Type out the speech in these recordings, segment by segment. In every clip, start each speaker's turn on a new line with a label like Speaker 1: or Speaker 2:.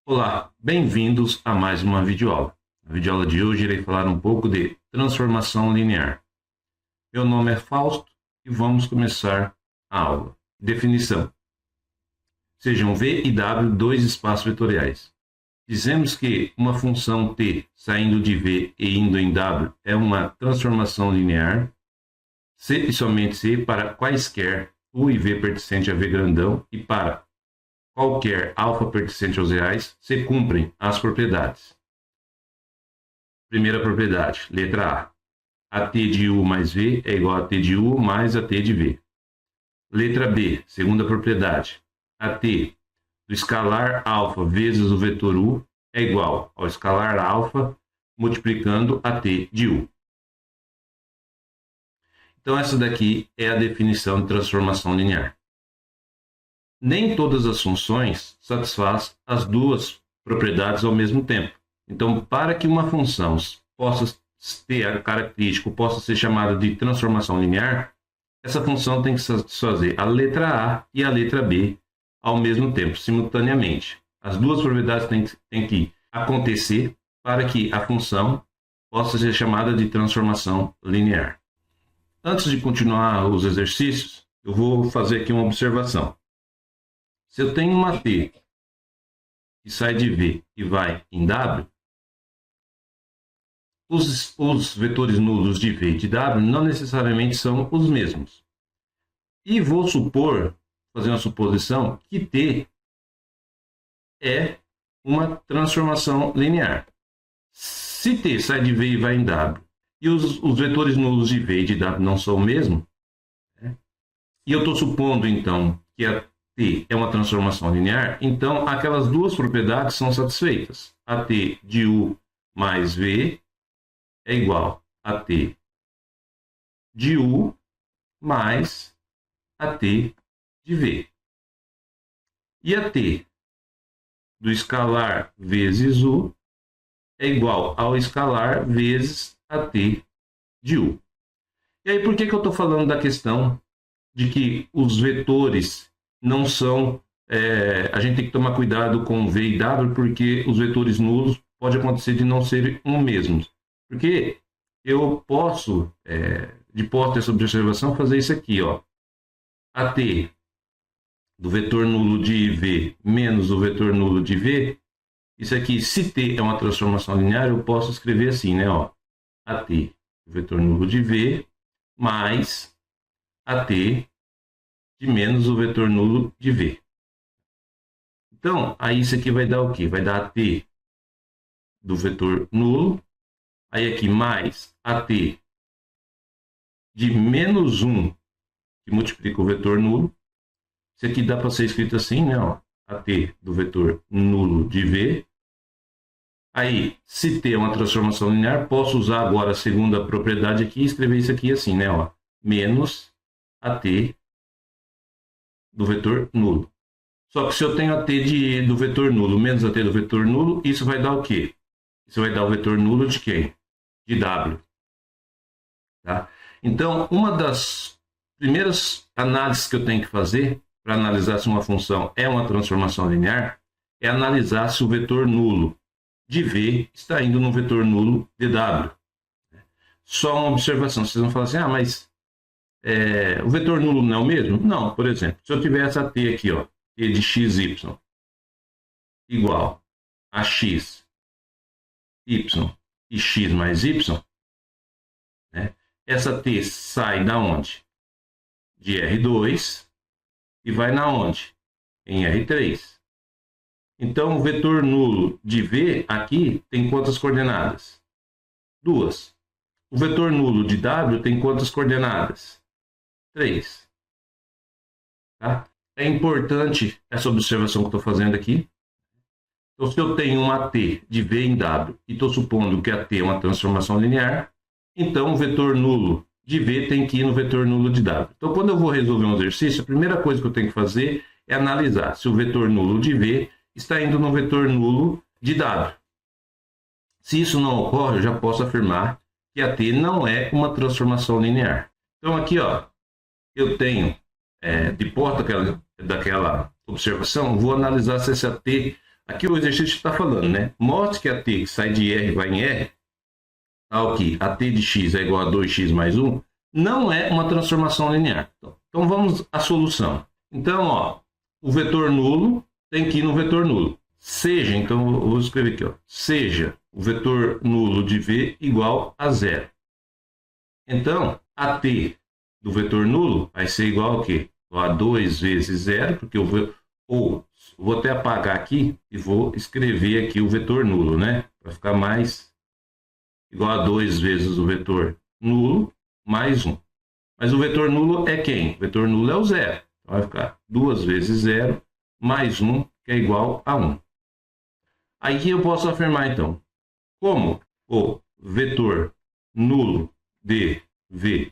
Speaker 1: Olá, bem-vindos a mais uma videoaula. Na videoaula de hoje irei falar um pouco de transformação linear. Meu nome é Fausto e vamos começar a aula. Definição. Sejam V e W dois espaços vetoriais. Dizemos que uma função t saindo de V e indo em W é uma transformação linear, se e somente se para quaisquer U e V pertencente a V grandão e para qualquer alfa pertencente aos reais, se cumprem as propriedades. Primeira propriedade, letra A. AT de U mais V é igual a T de U mais AT de V. Letra B, segunda propriedade. AT do escalar alfa vezes o vetor U é igual ao escalar alfa multiplicando AT de U. Então essa daqui é a definição de transformação linear. Nem todas as funções satisfazem as duas propriedades ao mesmo tempo. Então, para que uma função possa ter a característica, possa ser chamada de transformação linear, essa função tem que satisfazer a letra A e a letra B ao mesmo tempo, simultaneamente. As duas propriedades têm que acontecer para que a função possa ser chamada de transformação linear. Antes de continuar os exercícios, eu vou fazer aqui uma observação. Se eu tenho uma T que sai de V e vai em W, os vetores nulos de V e de W não necessariamente são os mesmos. E vou supor, fazer uma suposição, que T é uma transformação linear. Se T sai de V e vai em W, e os vetores nulos de V e de W não são o mesmo, e eu estou supondo, então, que a T é uma transformação linear, então aquelas duas propriedades são satisfeitas. AT de U mais V é igual a T de U mais AT de V. E a T do escalar vezes U é igual ao escalar vezes AT de U. E aí por que eu estou falando da questão de que os vetores não são, a gente tem que tomar cuidado com V e W, porque os vetores nulos pode acontecer de não serem um mesmo. Porque eu posso, de posse dessa observação, fazer isso aqui, ó. AT do vetor nulo de V menos o vetor nulo de V, isso aqui, se T é uma transformação linear, eu posso escrever assim, né, ó. AT do vetor nulo de V mais AT de menos o vetor nulo de V. Então, aí isso aqui vai dar o quê? Vai dar AT do vetor nulo, aí aqui mais AT de menos 1, que multiplica o vetor nulo. Isso aqui dá para ser escrito assim, né? Ó, AT do vetor nulo de V. Aí, se T é uma transformação linear, posso usar agora a segunda propriedade aqui e escrever isso aqui assim, né? Ó, menos AT do vetor nulo. Só que se eu tenho AT do vetor nulo menos AT do vetor nulo, isso vai dar o quê? Isso vai dar o vetor nulo de quem? De W. Tá? Então, uma das primeiras análises que eu tenho que fazer para analisar se uma função é uma transformação linear é analisar se o vetor nulo de V está indo no vetor nulo de W. Só uma observação, vocês vão falar assim, mas o vetor nulo não é o mesmo? Não, por exemplo, se eu tiver essa T aqui, ó, T de xy igual a x, y e x mais y, né? Essa T sai da onde? De R2 e vai na onde? Em R3. Então, o vetor nulo de V aqui tem quantas coordenadas? 2. O vetor nulo de W tem quantas coordenadas? 3. Tá? É importante essa observação que eu estou fazendo aqui. Então, se eu tenho uma T de V em W e estou supondo que a T é uma transformação linear, então o vetor nulo de V tem que ir no vetor nulo de W. Então, quando eu vou resolver um exercício, a primeira coisa que eu tenho que fazer é analisar se o vetor nulo de V está indo no vetor nulo de W. Se isso não ocorre, eu já posso afirmar que a T não é uma transformação linear. Então, aqui, ó, eu tenho, de posse daquela observação, vou analisar se essa T Aqui o exercício está falando, né? Mostre que a t que sai de R vai em R, tal que a t de x é igual a 2x mais 1, não é uma transformação linear. Então vamos à solução. Então, ó, o vetor nulo tem que ir no vetor nulo. Seja, então eu vou escrever aqui, ó, seja o vetor nulo de V igual a zero. Então, a t do vetor nulo vai ser igual a quê? A 2 vezes zero, porque eu vou até apagar aqui e vou escrever aqui o vetor nulo, né? Para ficar mais igual a 2 vezes o vetor nulo mais 1. Mas o vetor nulo é quem? O vetor nulo é o zero. Então vai ficar 2 vezes 0 mais 1, que é igual a 1. Aí eu posso afirmar, então, como o vetor nulo de V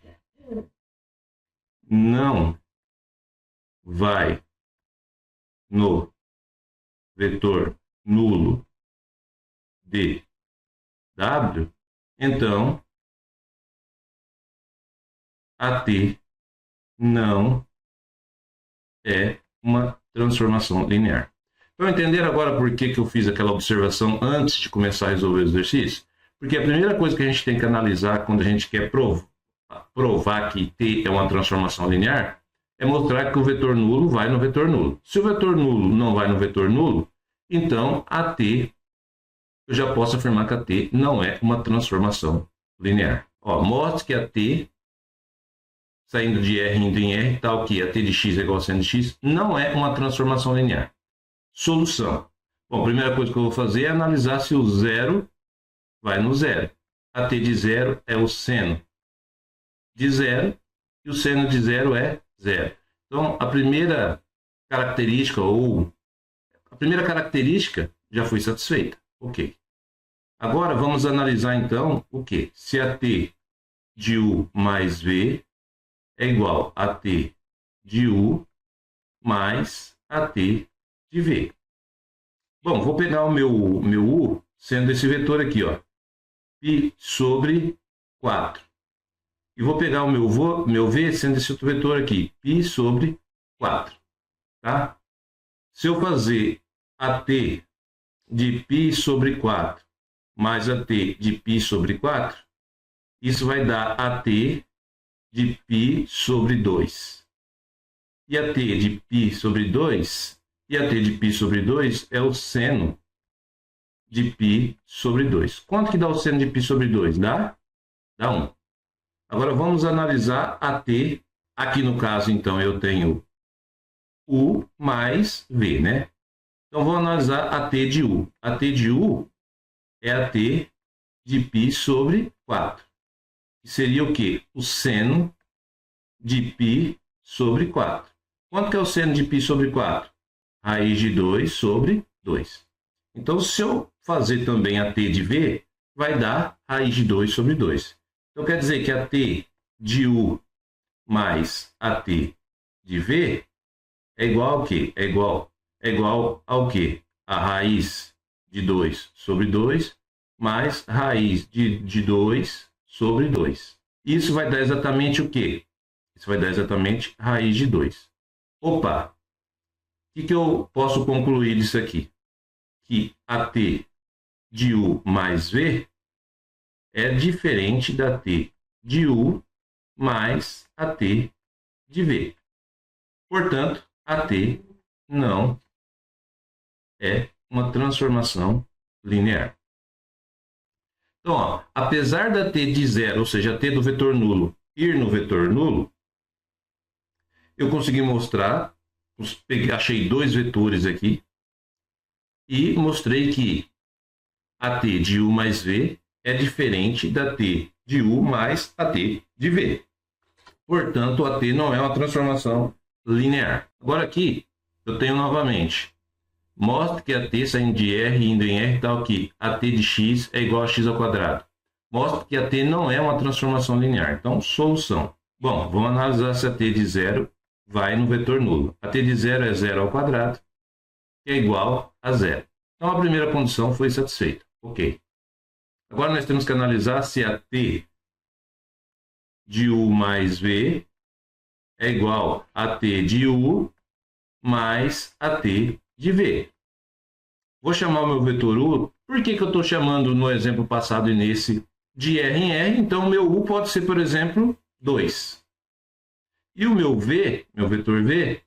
Speaker 1: não vai no vetor nulo de W, então a t não é uma transformação linear. Então, entenderam agora por que eu fiz aquela observação antes de começar a resolver o exercício? Porque a primeira coisa que a gente tem que analisar quando a gente quer provar que t é uma transformação linear é mostrar que o vetor nulo vai no vetor nulo. Se o vetor nulo não vai no vetor nulo, então a t, eu já posso afirmar que a t não é uma transformação linear. Ó, mostre que a t saindo de R indo em R, tal que a t de x é igual a seno de x, não é uma transformação linear. Solução. Bom, a primeira coisa que eu vou fazer é analisar se o zero vai no zero. A t de zero é o seno de zero e o seno de zero é zero. Então, a primeira característica já foi satisfeita. Ok. Agora, vamos analisar, então, o que? Se a t de U mais V é igual a t de U mais a t de V. Bom, vou pegar o meu U sendo esse vetor aqui, ó, π sobre 4. E vou pegar o meu V sendo esse outro vetor aqui, π sobre 4. Tá? Se eu fazer a t de π sobre 4 mais a t de π sobre 4, isso vai dar a t de π sobre 2. E a t de π sobre 2, e a t de π sobre 2 é o seno de π sobre 2. Quanto que dá o seno de π sobre 2? Dá 1. Agora vamos analisar a t. Aqui no caso, então, eu tenho U mais V, né? Então vamos analisar a t de U. A t de U é a t de π sobre 4. Que seria o quê? O seno de π sobre 4. Quanto que é o seno de π sobre 4? Raiz de 2 sobre 2. Então, se eu fazer também a t de V, vai dar raiz de 2 sobre 2. Então, quer dizer que a t de U mais a t de V é igual ao quê? É igual ao quê? A raiz de 2 sobre 2 mais raiz de 2 sobre 2. Isso vai dar exatamente o quê? Isso vai dar exatamente raiz de 2. Opa! O que eu posso concluir disso aqui? Que a t de U mais V é diferente da t de U mais a t de V. Portanto, a t não é uma transformação linear. Então, ó, apesar da t de zero, ou seja, a t do vetor nulo, ir no vetor nulo, eu consegui mostrar, achei dois vetores aqui, e mostrei que a t de U mais V é diferente da t de U mais a t de V. Portanto, a t não é uma transformação linear. Agora aqui, eu tenho novamente, mostre que a t saindo de R e indo em R tal que a t de x é igual a x ao quadrado. Mostre que a t não é uma transformação linear. Então, solução. Bom, vamos analisar se a t de zero vai no vetor nulo. A t de zero é zero ao quadrado, que é igual a zero. Então, a primeira condição foi satisfeita. Ok. Agora, nós temos que analisar se a t de U mais V é igual a t de U mais a t de V. Vou chamar o meu vetor U. Por que eu estou chamando no exemplo passado e nesse de R em R? Então, o meu U pode ser, por exemplo, 2. E o meu V, meu vetor V,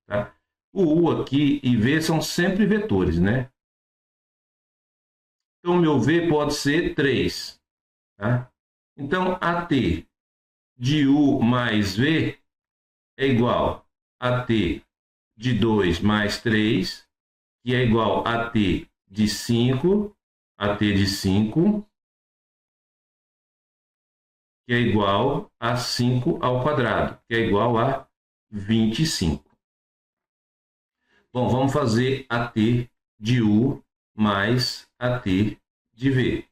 Speaker 1: tá? O U aqui e V são sempre vetores, né? Então, o meu V pode ser 3. Tá? Então, AT de U mais V é igual a T de 2 mais 3, que é igual a T de 5, que é igual a 5 ao quadrado, que é igual a 25. Bom, vamos fazer AT de U mais AT de V.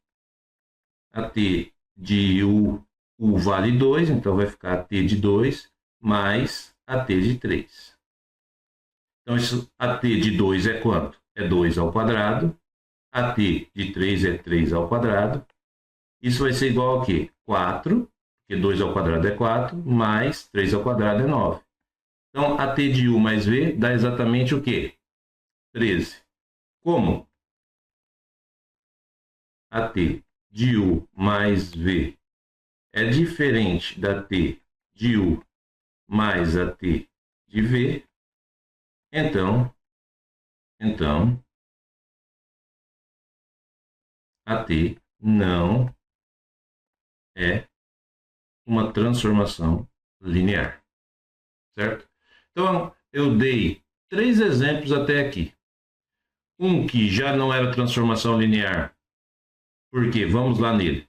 Speaker 1: AT de U vale 2, então vai ficar AT de 2 mais AT de 3. Então, isso, AT de 2 é quanto? É 2 ao quadrado. AT de 3 é 3 ao quadrado. Isso vai ser igual a quê? 4, porque 2 ao quadrado é 4, mais 3 ao quadrado é 9. Então, AT de U mais V dá exatamente o quê? 13. Como? AT de U mais V é diferente da T de U mais AT de V, então AT não é uma transformação linear, certo? Então, eu dei 3 exemplos até aqui. Um que já não era transformação linear, porque vamos lá nele.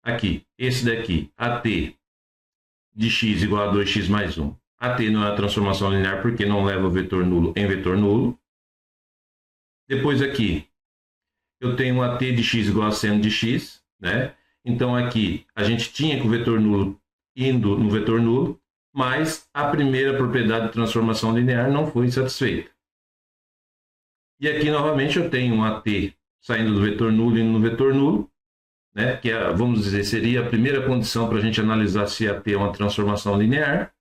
Speaker 1: Aqui, esse daqui, AT de x igual a 2x mais 1. AT não é uma transformação linear porque não leva o vetor nulo em vetor nulo. Depois aqui, eu tenho um AT de x igual a seno de x, né? Então aqui a gente tinha que o vetor nulo indo no vetor nulo, mas a primeira propriedade de transformação linear não foi satisfeita. E aqui novamente eu tenho um AT saindo do vetor nulo e indo no vetor nulo, né? Que é, vamos dizer, seria a primeira condição para a gente analisar se AT é uma transformação linear.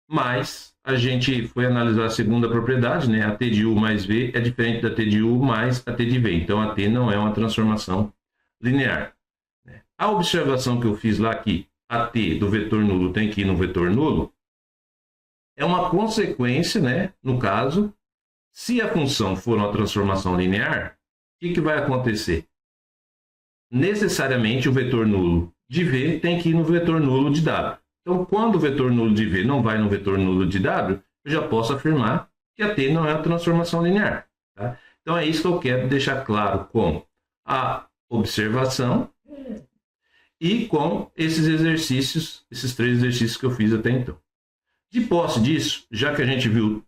Speaker 1: Mas a gente foi analisar a segunda propriedade, né? AT de U mais V é diferente da T de U mais AT de V. Então, AT não é uma transformação linear. A observação que eu fiz lá que AT do vetor nulo tem que ir no vetor nulo é uma consequência, né? No caso, se a função for uma transformação linear, o que vai acontecer? Necessariamente o vetor nulo de V tem que ir no vetor nulo de W. Então, quando o vetor nulo de V não vai no vetor nulo de W, eu já posso afirmar que a T não é uma transformação linear. Tá? Então, é isso que eu quero deixar claro com a observação e com esses exercícios, esses 3 exercícios que eu fiz até então. De posse disso, já que a gente viu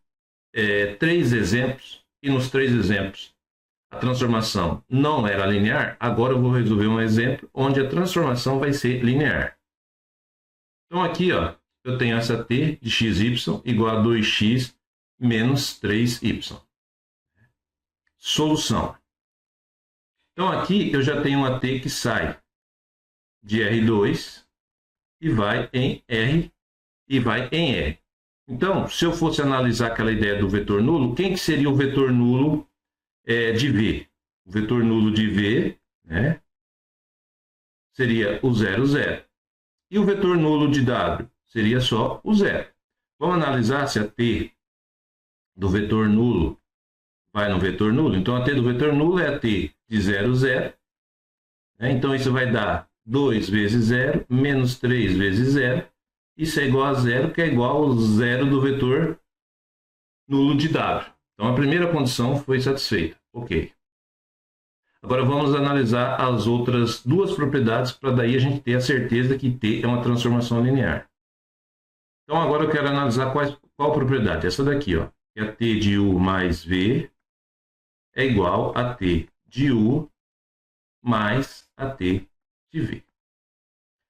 Speaker 1: 3 exemplos, e nos 3 exemplos a transformação não era linear, agora eu vou resolver um exemplo onde a transformação vai ser linear. Então aqui, ó, eu tenho essa t de xy igual a 2x menos 3y. Solução. Então aqui eu já tenho uma t que sai de R2 e vai em R e vai em R. Então, se eu fosse analisar aquela ideia do vetor nulo, quem que seria o vetor nulo de V? O vetor nulo de V, né, seria o 0, 0. E o vetor nulo de W seria só o 0. Vamos analisar se a t do vetor nulo vai no vetor nulo. Então, a t do vetor nulo é a t de 0, 0. Né? Então, isso vai dar 2 vezes 0 menos 3 vezes 0. Isso é igual a 0, que é igual ao 0 do vetor nulo de W. Então, a primeira condição foi satisfeita. Ok. Agora vamos analisar as outras 2 propriedades para daí a gente ter a certeza que T é uma transformação linear. Então agora eu quero analisar qual propriedade? Essa daqui, ó, que é a T de U mais V é igual a T de U mais a T de V.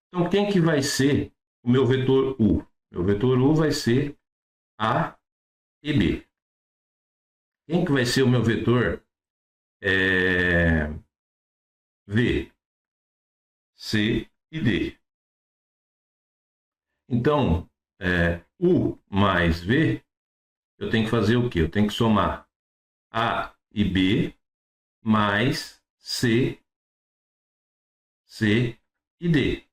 Speaker 1: Então quem que vai ser o meu vetor U? Meu vetor U vai ser A e B. Quem que vai ser o meu vetor V, C e D. Então, U mais V eu tenho que fazer o quê? Eu tenho que somar A e B mais C, C e D.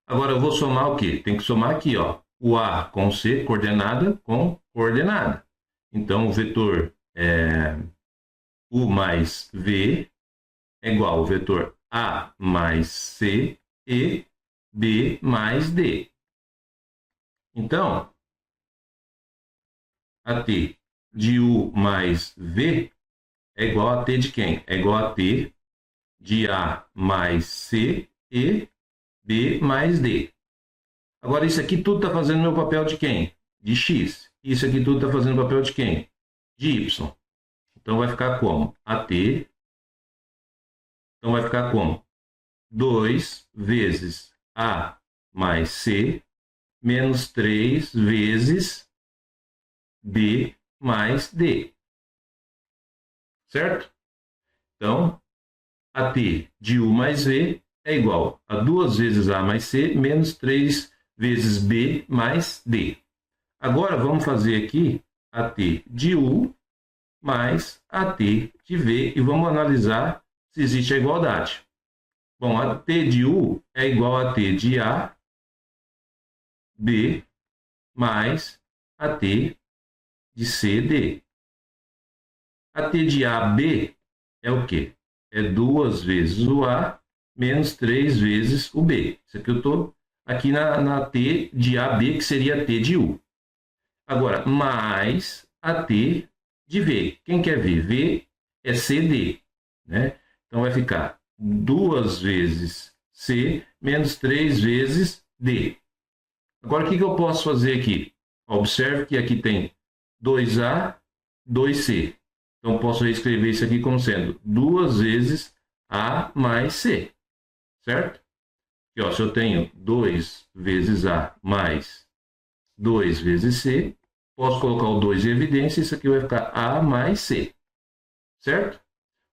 Speaker 1: Agora eu vou somar o quê? Tem que somar aqui, ó, o A com C, coordenada com coordenada. Então, o vetor U mais V é igual ao vetor A mais C e B mais D. Então, a T de U mais V é igual a T de quem? É igual a T de A mais C e B mais D. Agora, isso aqui tudo está fazendo meu papel de quem? De X. Isso aqui tudo está fazendo papel de quem? De Y. Então, vai ficar como? AT. Então, vai ficar como? 2 vezes A mais C menos 3 vezes B mais D. Certo? Então, AT de U mais V é igual a 2 vezes A mais C menos 3 vezes B mais D. Agora, vamos fazer aqui AT de U mais AT de V e vamos analisar se existe a igualdade. Bom, AT de U é igual a T de A, B, mais AT de C, D. AT de A, B é o quê? É 2 vezes o A menos 3 vezes o B. Isso aqui eu estou aqui na T de A, B, que seria a T de U. Agora, mais AT de V. Quem quer ver? V é CD, né? Então, vai ficar 2 vezes C menos 3 vezes D. Agora, o que eu posso fazer aqui? Observe que aqui tem 2A, 2C. Então, posso reescrever isso aqui como sendo 2 vezes A mais C. Certo? E, ó, se eu tenho 2 vezes A mais 2 vezes C, posso colocar o 2 em evidência, isso aqui vai ficar A mais C. Certo?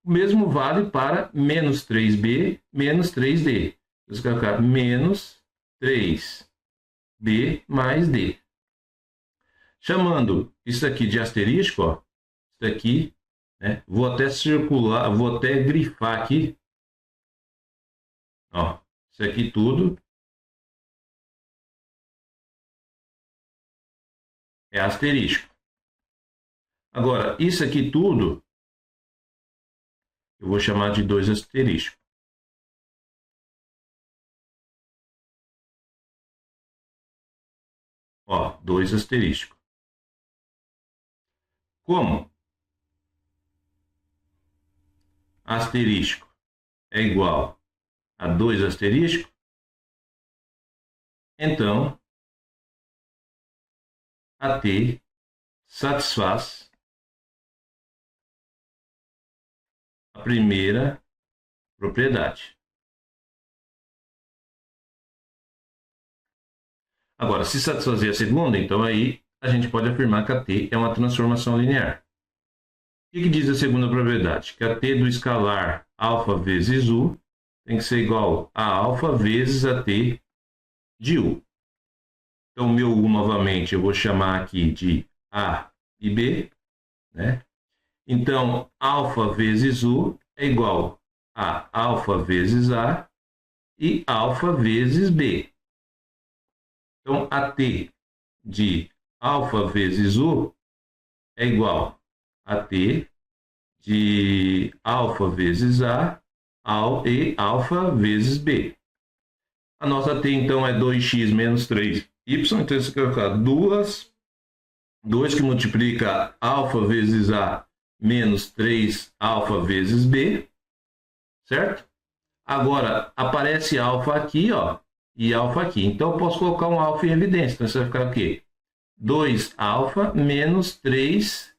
Speaker 1: O mesmo vale para menos 3B menos 3D. Isso vai ficar menos 3B mais D. Chamando isso aqui de asterisco, ó, isso aqui, né, vou até circular, vou até grifar aqui. Ó, isso aqui tudo é asterisco. Agora, isso aqui tudo eu vou chamar de 2 asterisco. Ó, 2 asterisco. Como asterisco é igual a 2 asterisco, então AT satisfaz a primeira propriedade. Agora, se satisfazer a segunda, então aí a gente pode afirmar que a T é uma transformação linear. O que diz a segunda propriedade? Que a T do escalar alfa vezes U tem que ser igual a alfa vezes a T de U. Então, meu U novamente eu vou chamar aqui de A e B, né? Então, alfa vezes U é igual a alfa vezes A e alfa vezes B. Então, a T de alfa vezes U é igual a T de alfa vezes A e alfa vezes B. A nossa T, então, é 2x menos 3y. Então, isso aqui vai ficar 2 que multiplica alfa vezes A menos 3 alfa vezes B. Certo? Agora, aparece alfa aqui, ó, e alfa aqui. Então, eu posso colocar um alfa em evidência. Então, isso vai ficar o quê? 2 alfa menos 3,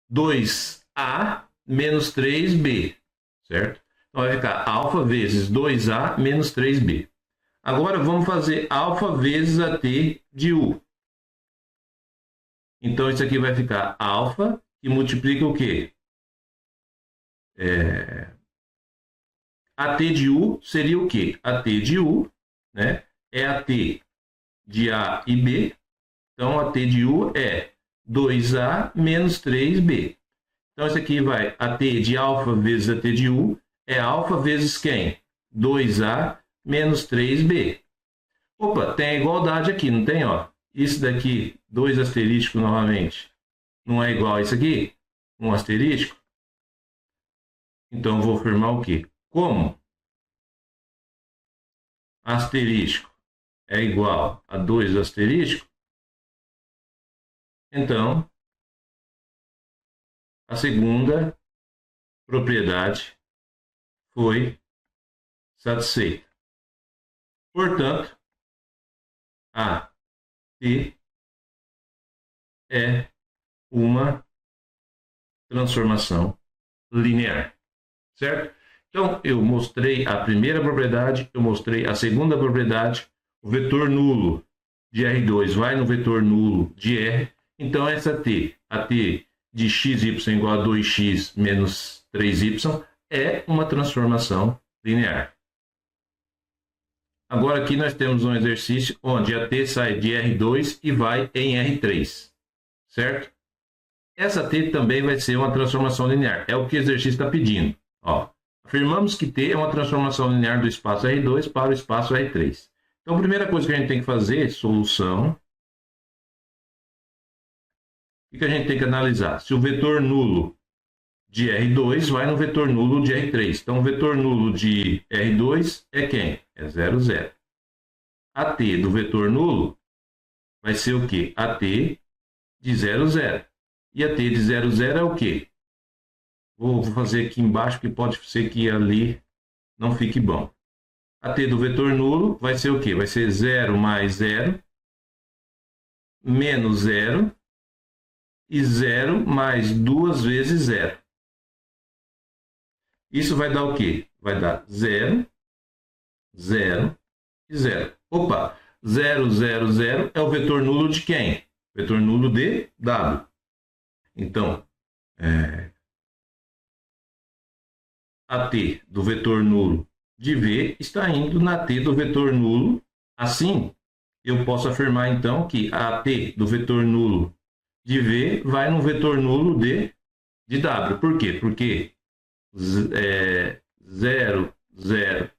Speaker 1: 2A menos 3B, certo? Então, vai ficar alfa vezes 2A menos 3B. Agora, vamos fazer alfa vezes a T de U. Então, isso aqui vai ficar alfa, que multiplica o quê? A T de U seria o quê? A T de U, né, é a T de A e B. Então, a T de U é 2A menos 3B. Então, isso aqui vai AT de alfa vezes AT de U, é alfa vezes quem? 2A menos 3B. Opa, tem a igualdade aqui, não tem? Ó? Isso daqui, 2 asterístico novamente, não é igual a isso aqui? Um asterístico? Então, eu vou afirmar o quê? Como asterístico é igual a 2 asterístico, então, a segunda propriedade foi satisfeita. Portanto, a T é uma transformação linear, certo? Então, eu mostrei a primeira propriedade, eu mostrei a segunda propriedade, o vetor nulo de R2 vai no vetor nulo de R, então essa T, a T de xy igual a 2x menos 3y, é uma transformação linear. Agora aqui nós temos um exercício onde a T sai de R2 e vai em R3, certo? Essa T também vai ser uma transformação linear, é o que o exercício está pedindo. Ó, afirmamos que T é uma transformação linear do espaço R2 para o espaço R3. Então, a primeira coisa que a gente tem que fazer, solução, o que a gente tem que analisar? Se o vetor nulo de R2 vai no vetor nulo de R3. Então, o vetor nulo de R2 é quem? É 0, 0. A T do vetor nulo vai ser o quê? A T de 0, 0. E a T de 0, 0 é o quê? Vou fazer aqui embaixo, que pode ser que ali não fique bom. A T do vetor nulo vai ser o quê? Vai ser 0 mais 0, menos 0, e 0 mais 2 vezes 0. Isso vai dar o quê? Vai dar 0, 0 e 0. Opa, 0, 0, 0 é o vetor nulo de quem? Vetor nulo de W. Então, a T do vetor nulo de V está indo na T do vetor nulo. Assim, eu posso afirmar então que a T do vetor nulo de V vai no vetor nulo de W. Por quê? Porque 0, 0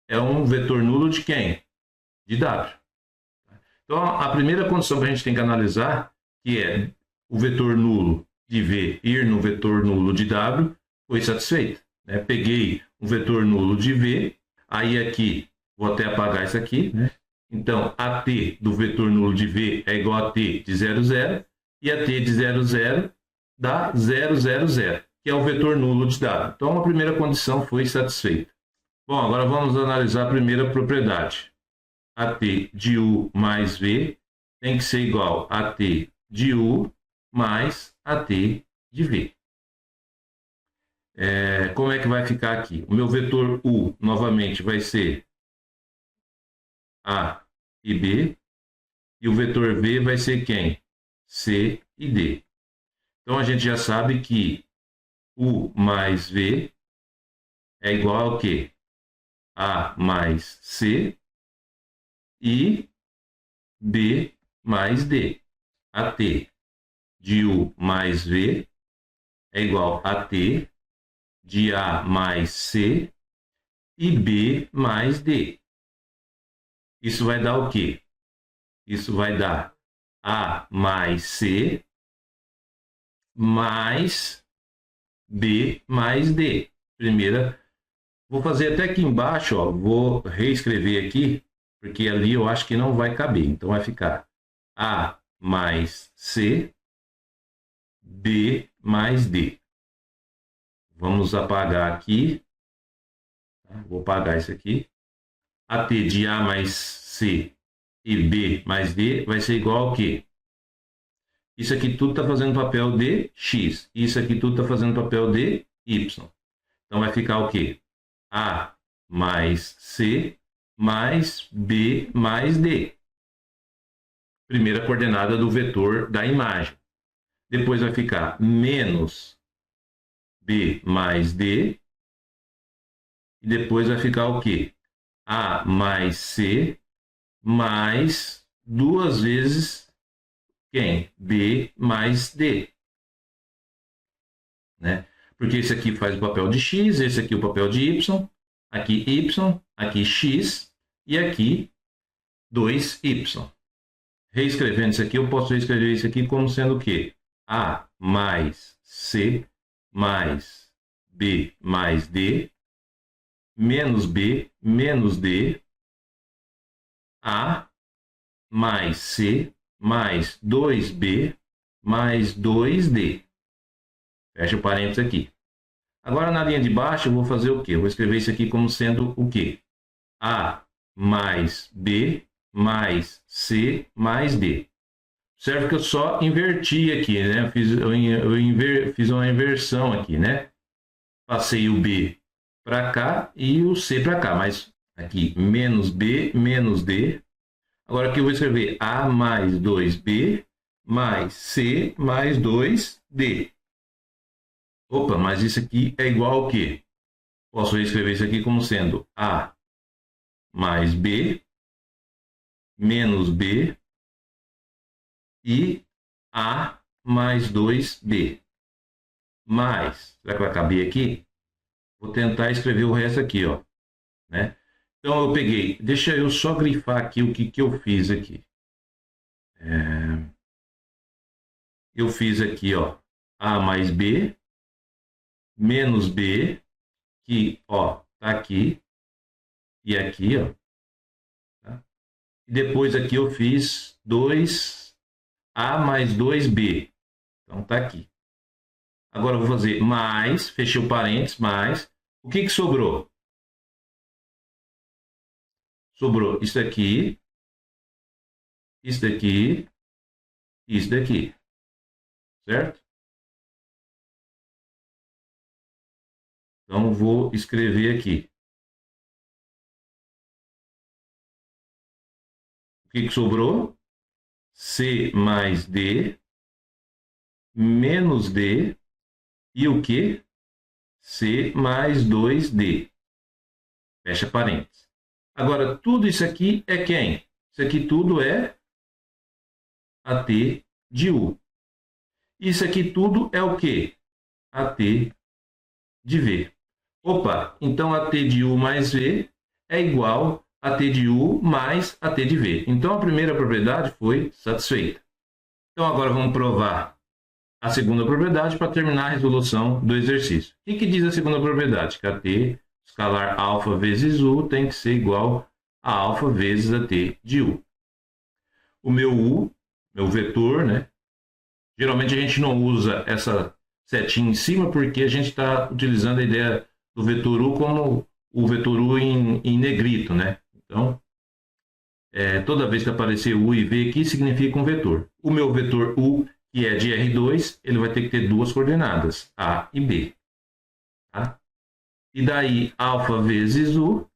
Speaker 1: é um vetor nulo de quem? De W. Então, a primeira condição que a gente tem que analisar, que é o vetor nulo de V ir no vetor nulo de W, foi satisfeita. Né? Peguei um vetor nulo de V, aí aqui, vou até apagar isso aqui, né? Então, a T do vetor nulo de V é igual a T de 0, 0, e a T de 0, 0 dá 0, 0, 0, que é o vetor nulo de W. Então, a primeira condição foi satisfeita. Bom, agora vamos analisar a primeira propriedade. A T de U mais V tem que ser igual a T de U mais a T de V. Como é que vai ficar aqui? O meu vetor U, novamente, vai ser A e B. E o vetor V vai ser quem? C e D. Então, a gente já sabe que U mais V é igual ao quê? A mais C e B mais D. A T de U mais V é igual a T de A mais C e B mais D. Isso vai dar o quê? Isso vai dar A mais C mais B mais D. Primeira, vou fazer até aqui embaixo, ó, vou reescrever aqui, porque ali eu acho que não vai caber. Então vai ficar A mais C, B mais D. Vamos apagar aqui. Vou apagar isso aqui. A T de A mais C e B mais D vai ser igual ao quê? Isso aqui tudo está fazendo papel de X. Isso aqui tudo está fazendo papel de Y. Então vai ficar o quê? A mais C mais B mais D. Primeira coordenada do vetor da imagem. Depois vai ficar menos B mais D. E depois vai ficar o quê? A mais C mais 2 vezes quem? B mais D. Né? Porque esse aqui faz o papel de x, esse aqui o papel de y, aqui x e aqui 2y. Reescrevendo isso aqui, eu posso reescrever isso aqui como sendo o quê? A mais C mais B mais D, menos B menos D, A mais C mais 2B mais 2D. Fecha o parênteses aqui. Agora, na linha de baixo, eu vou fazer o quê? Eu vou escrever isso aqui como sendo o quê? A mais B mais C mais D. Observe que eu só inverti aqui, né? Fiz uma inversão aqui, né? Passei o B para cá e o C para cá, mas aqui menos B menos D. Agora aqui eu vou escrever A mais 2B mais C mais 2D. Opa, mas isso aqui é igual ao quê? Posso escrever isso aqui como sendo A mais B menos B e A mais 2B. Mais, será que vai caber aqui? Vou tentar escrever o resto aqui, ó. Né? Então eu peguei, deixa eu só grifar aqui o que eu fiz aqui. Eu fiz aqui, ó, A mais B menos B, que, ó, tá aqui e aqui, ó. Tá? E depois aqui eu fiz 2A mais 2B. Então tá aqui. Agora eu vou fazer mais, fechei o parênteses, mais. O que sobrou? Sobrou isso aqui, isso daqui, isso daqui. Certo? Então, vou escrever aqui. O que sobrou? C mais D menos D e o que? C mais 2D. Fecha parênteses. Agora, tudo isso aqui é quem? Isso aqui tudo é AT de U. Isso aqui tudo é o que? AT de V. Opa, então AT de U mais V é igual a AT de U mais AT de V. Então, a primeira propriedade foi satisfeita. Então, agora vamos provar a segunda propriedade para terminar a resolução do exercício. O que diz a segunda propriedade? Que AT escalar alfa vezes U tem que ser igual a alfa vezes AT de U. O meu U, meu vetor, né? Geralmente a gente não usa essa setinha em cima porque a gente está utilizando a ideia do vetor U como o vetor U em negrito, né? Então, toda vez que aparecer U e V aqui, significa um vetor. O meu vetor U, que é de R2, ele vai ter que ter duas coordenadas, A e B. Tá? E daí, alfa vezes U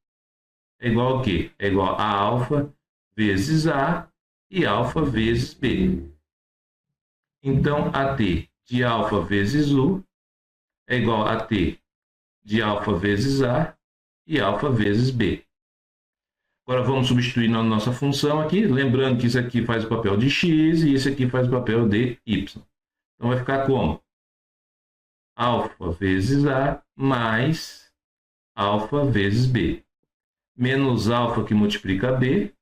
Speaker 1: é igual ao quê? É igual a alfa vezes A e alfa vezes B. Então, AT de alfa vezes U é igual a AT de alfa vezes A e alfa vezes B. Agora vamos substituir na nossa função aqui, lembrando que isso aqui faz o papel de x e isso aqui faz o papel de y. Então vai ficar como? Alfa vezes A mais alfa vezes B. Menos alfa que multiplica B.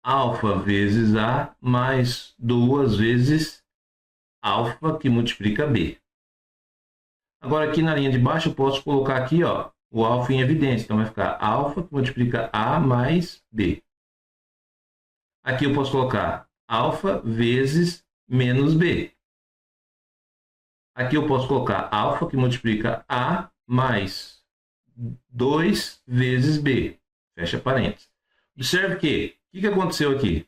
Speaker 1: Alfa vezes A mais 2 vezes alfa que multiplica B. Agora aqui na linha de baixo eu posso colocar aqui, ó, o alfa em evidência. Então vai ficar alfa que multiplica A mais B. Aqui eu posso colocar alfa vezes menos B. Aqui eu posso colocar alfa que multiplica A mais 2 vezes B. Fecha parênteses. Observe que, o que aconteceu aqui?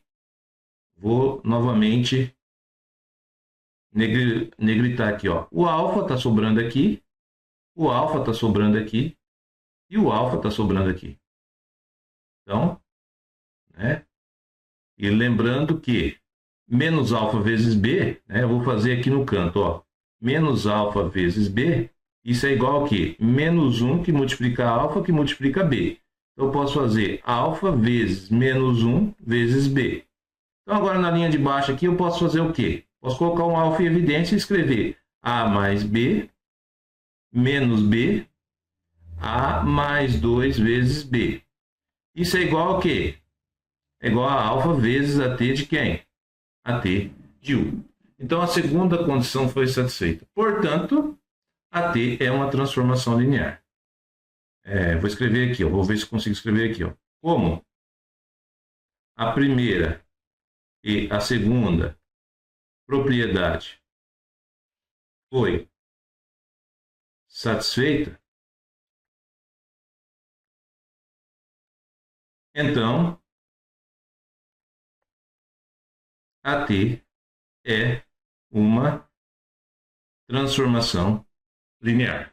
Speaker 1: Vou novamente negritar aqui, ó. O alfa está sobrando aqui, o alfa está sobrando aqui e o alfa está sobrando aqui. Então, né? E lembrando que menos alfa vezes B, né? Eu vou fazer aqui no canto, ó. Menos alfa vezes B, isso é igual a quê? Menos 1 que multiplica alfa que multiplica B. Então, eu posso fazer alfa vezes menos 1 vezes B. Então, agora na linha de baixo aqui, eu posso fazer o quê? Posso colocar um alfa em evidência e escrever A mais B menos B, A mais 2 vezes B. Isso é igual a quê? É igual a alfa vezes a t de quem? A t de U. Então, a segunda condição foi satisfeita. Portanto, a t é uma transformação linear. Vou escrever aqui, vou ver se consigo escrever aqui. Como a primeira e a segunda propriedade foi satisfeita, então a t é uma transformação linear.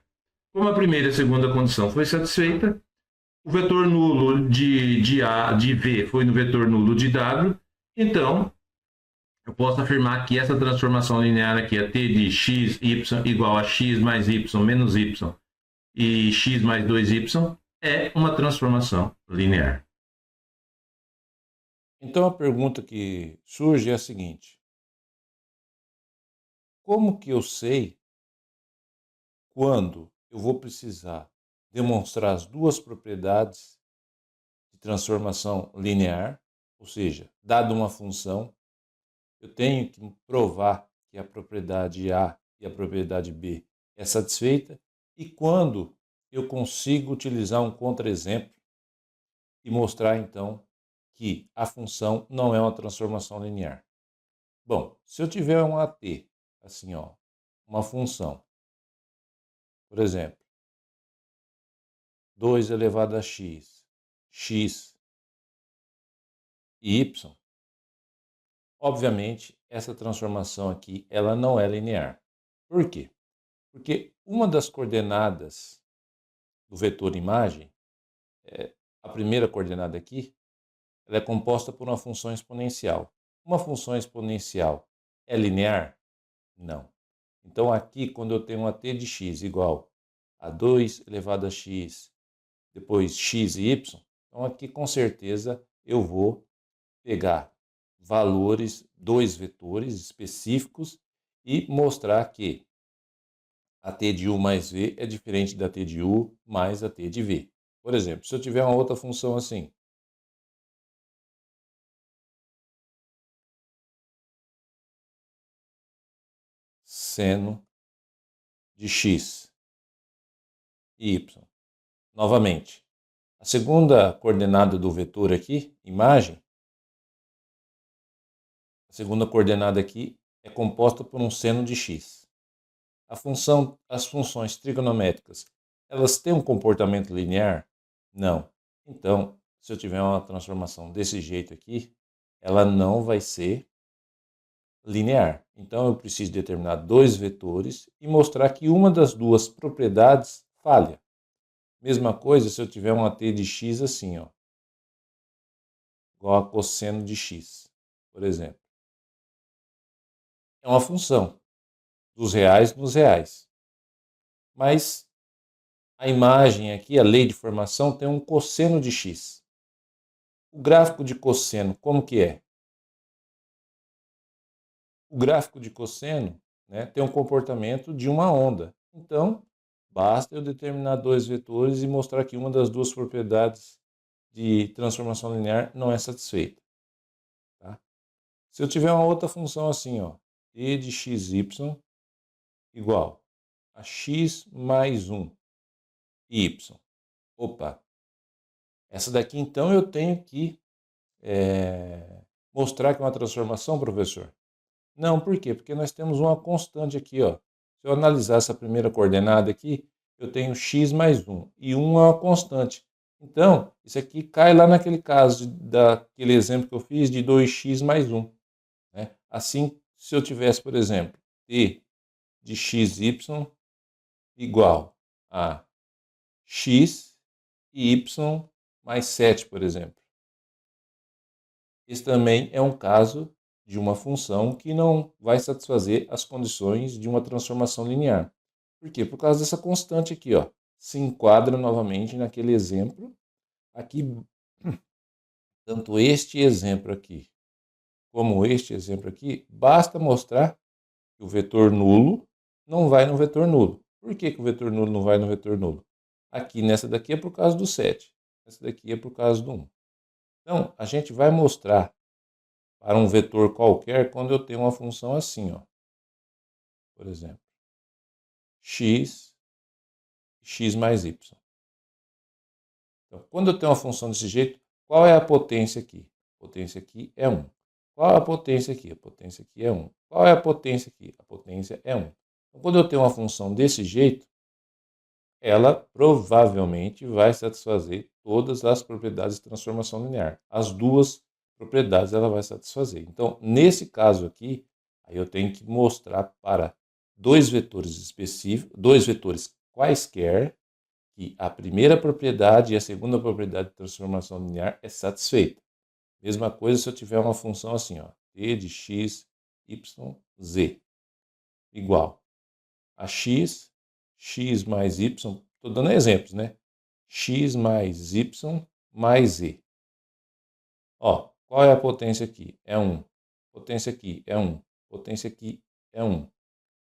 Speaker 1: Como a primeira e a segunda condição foi satisfeita, o vetor nulo de V foi no vetor nulo de W, então eu posso afirmar que essa transformação linear aqui, a t de x, y igual a x mais y menos y e x mais 2y, é uma transformação linear.
Speaker 2: Então a pergunta que surge é a seguinte: como que eu sei quando eu vou precisar demonstrar as duas propriedades de transformação linear, ou seja, dado uma função, eu tenho que provar que a propriedade A e a propriedade B é satisfeita, e quando eu consigo utilizar um contra-exemplo e mostrar então que a função não é uma transformação linear. Bom, se eu tiver um AT, assim, uma função, por exemplo, 2 elevado a x, x e y, obviamente essa transformação aqui ela não é linear. Por quê? Porque uma das coordenadas do vetor imagem, a primeira coordenada aqui, ela é composta por uma função exponencial. Uma função exponencial é linear? Não. Então aqui, quando eu tenho uma t de x igual a 2 elevado a x, depois x e y, então aqui com certeza eu vou pegar valores, dois vetores específicos e mostrar que a t de u mais v é diferente da t de u mais a t de v. Por exemplo, se eu tiver uma outra função assim, seno de x e y. Novamente, a segunda coordenada do vetor aqui, imagem, a segunda coordenada aqui é composta por um seno de x. As funções trigonométricas, elas têm um comportamento linear? Não. Então, se eu tiver uma transformação desse jeito aqui, ela não vai ser linear. Então, eu preciso determinar dois vetores e mostrar que uma das duas propriedades falha. Mesma coisa se eu tiver uma t de x assim, igual a cosseno de x, por exemplo. É uma função dos reais nos reais. Mas a imagem aqui, a lei de formação, tem um cosseno de x. O gráfico de cosseno, como que é? O gráfico de cosseno, né, tem um comportamento de uma onda. Então, basta eu determinar dois vetores e mostrar que uma das duas propriedades de transformação linear não é satisfeita. Tá? Se eu tiver uma outra função assim, e de xy igual a x mais 1 y. Opa, essa daqui então eu tenho que mostrar que é uma transformação, professor? Não, por quê? Porque nós temos uma constante aqui. Se eu analisar essa primeira coordenada aqui, eu tenho x mais 1 e 1 é uma constante. Então, isso aqui cai lá naquele caso, daquele exemplo que eu fiz de 2x mais 1. Né? Assim, se eu tivesse, por exemplo, t de xy igual a x e y mais 7, por exemplo. Esse também é um caso de uma função que não vai satisfazer as condições de uma transformação linear. Por quê? Por causa dessa constante aqui, se enquadra novamente naquele exemplo. Aqui, tanto este exemplo aqui, como este exemplo aqui, basta mostrar que o vetor nulo não vai no vetor nulo. Por que o vetor nulo não vai no vetor nulo? Aqui nessa daqui é por causa do 7, essa daqui é por causa do 1. Então, a gente vai mostrar para um vetor qualquer quando eu tenho uma função assim, ó. Por exemplo, x mais y. Então, quando eu tenho uma função desse jeito, qual é a potência aqui? A potência aqui é 1. Qual é a potência aqui? A potência aqui é 1. Qual é a potência aqui? A potência é 1. Então, quando eu tenho uma função desse jeito, ela provavelmente vai satisfazer todas as propriedades de transformação linear. As duas propriedades ela vai satisfazer. Então, nesse caso aqui, aí eu tenho que mostrar para dois vetores específicos, dois vetores quaisquer, que a primeira propriedade e a segunda propriedade de transformação linear é satisfeita. Mesma coisa se eu tiver uma função assim, ó, t de x, y, z, igual a x mais y, estou dando exemplos, né? X mais y mais z. Ó, qual é a potência aqui? É 1. Potência aqui é 1. Potência aqui é 1.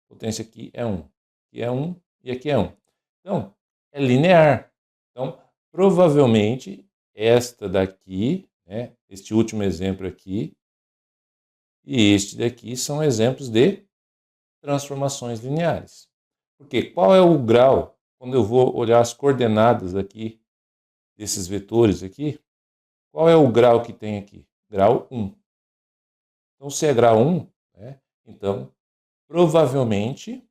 Speaker 2: Potência aqui é 1. Aqui é 1 e aqui é 1. Então, é linear. Então, provavelmente, esta daqui, né, este último exemplo aqui, e este daqui são exemplos de transformações lineares. Porque qual é o grau, quando eu vou olhar as coordenadas aqui, desses vetores aqui, qual é o grau que tem aqui? Grau 1. Então, se é grau 1, né, então, provavelmente,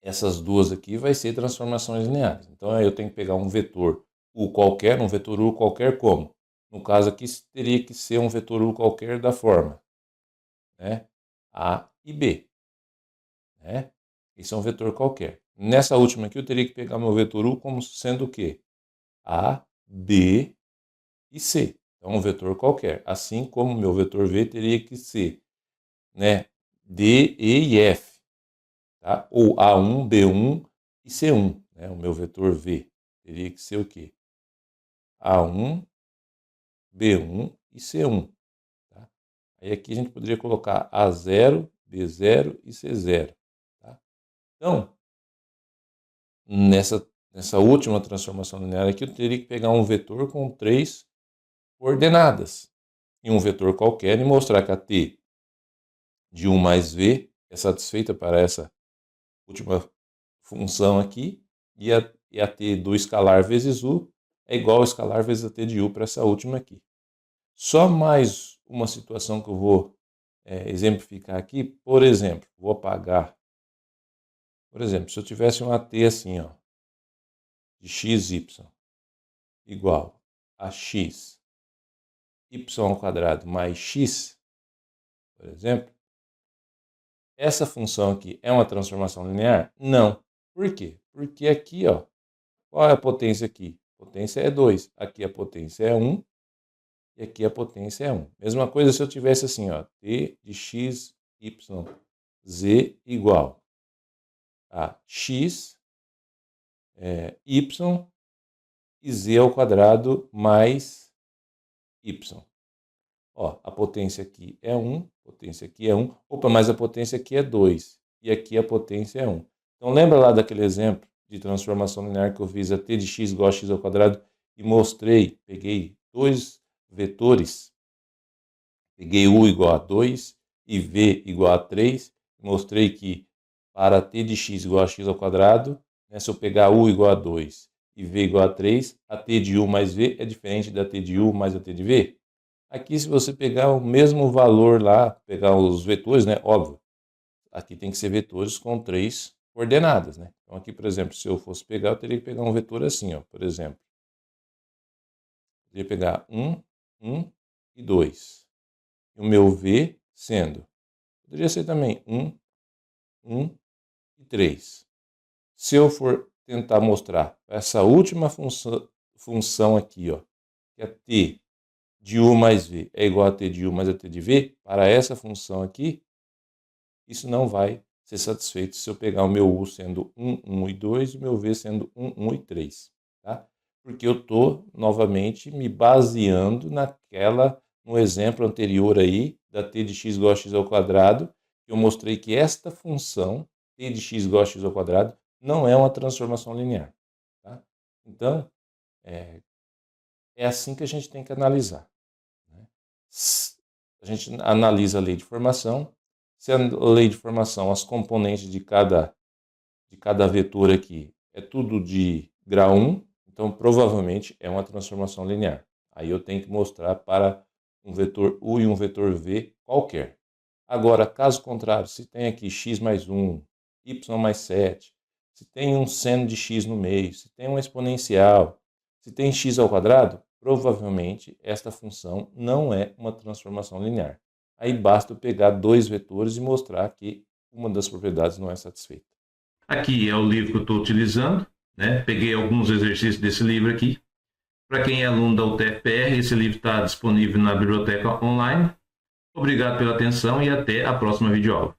Speaker 2: essas duas aqui vai ser transformações lineares. Então, eu tenho que pegar um vetor U qualquer, um vetor U qualquer como? No caso aqui, teria que ser um vetor U qualquer da forma, né, A e B. Né? Isso é um vetor qualquer. Nessa última aqui, eu teria que pegar meu vetor U como sendo o quê? A, B e C. Então, um vetor qualquer. Assim como meu vetor V teria que ser, né, D, E e F. Tá? Ou A1, B1 e C1. Né? O meu vetor V teria que ser o quê? A1, B1 e C1. Tá? Aí aqui a gente poderia colocar A0, B0 e C0. Tá? Então, nessa última transformação linear aqui, eu teria que pegar um vetor com 3 coordenadas em um vetor qualquer e mostrar que a t de 1 mais v é satisfeita para essa última função aqui e a t do escalar vezes u é igual ao escalar vezes a t de u para essa última aqui. Só mais uma situação que eu vou exemplificar aqui. Por exemplo, vou apagar. Por exemplo, se eu tivesse uma t assim, ó, de xy igual a x y² mais x, por exemplo, essa função aqui é uma transformação linear? Não. Por quê? Porque aqui, ó, qual é a potência aqui? A potência é 2. Aqui a potência é 1 e aqui a potência é 1. Mesma coisa se eu tivesse assim, ó, t de x, y, z igual a x, y e z² mais y. Ó, a potência aqui é 1, potência aqui é 1. Opa, mas a potência aqui é 2 e aqui a potência é 1. Então lembra lá daquele exemplo de transformação linear que eu fiz a t de x igual a x² e mostrei, peguei dois vetores, peguei u igual a 2 e v igual a 3, mostrei que para t de x igual a x², né, se eu pegar u igual a 2 e v igual a 3, a t de u mais v é diferente da t de u mais a t de v. Aqui, se você pegar o mesmo valor lá, pegar os vetores, né? Óbvio, aqui tem que ser vetores com 3 coordenadas, né? Então, aqui, por exemplo, se eu fosse pegar, eu teria que pegar um vetor assim, ó, por exemplo. Eu teria que pegar 1, 1 e 2. E o meu V sendo, poderia ser também 1, 1 e 3. Se eu for tentar mostrar essa última função aqui, ó, que é t de u mais v é igual a t de u mais a t de v, para essa função aqui, isso não vai ser satisfeito se eu pegar o meu u sendo 1, 1 e 2 e o meu v sendo 1, 1 e 3. Tá? Porque eu estou, novamente, me baseando naquela no exemplo anterior aí, da t de x igual a x ao quadrado, eu mostrei que esta função, t de x igual a x ao quadrado, não é uma transformação linear. Tá? Então, é assim que a gente tem que analisar. Né? A gente analisa a lei de formação. Se a lei de formação, as componentes de cada vetor aqui, é tudo de grau 1, então provavelmente é uma transformação linear. Aí eu tenho que mostrar para um vetor U e um vetor V qualquer. Agora, caso contrário, se tem aqui x mais 1, y mais 7, se tem um seno de x no meio, se tem uma exponencial, se tem x ao quadrado, provavelmente esta função não é uma transformação linear. Aí basta eu pegar dois vetores e mostrar que uma das propriedades não é satisfeita.
Speaker 1: Aqui é o livro que eu estou utilizando, né? Peguei alguns exercícios desse livro aqui. Para quem é aluno da UTF-PR, esse livro está disponível na biblioteca online. Obrigado pela atenção e até a próxima videoaula.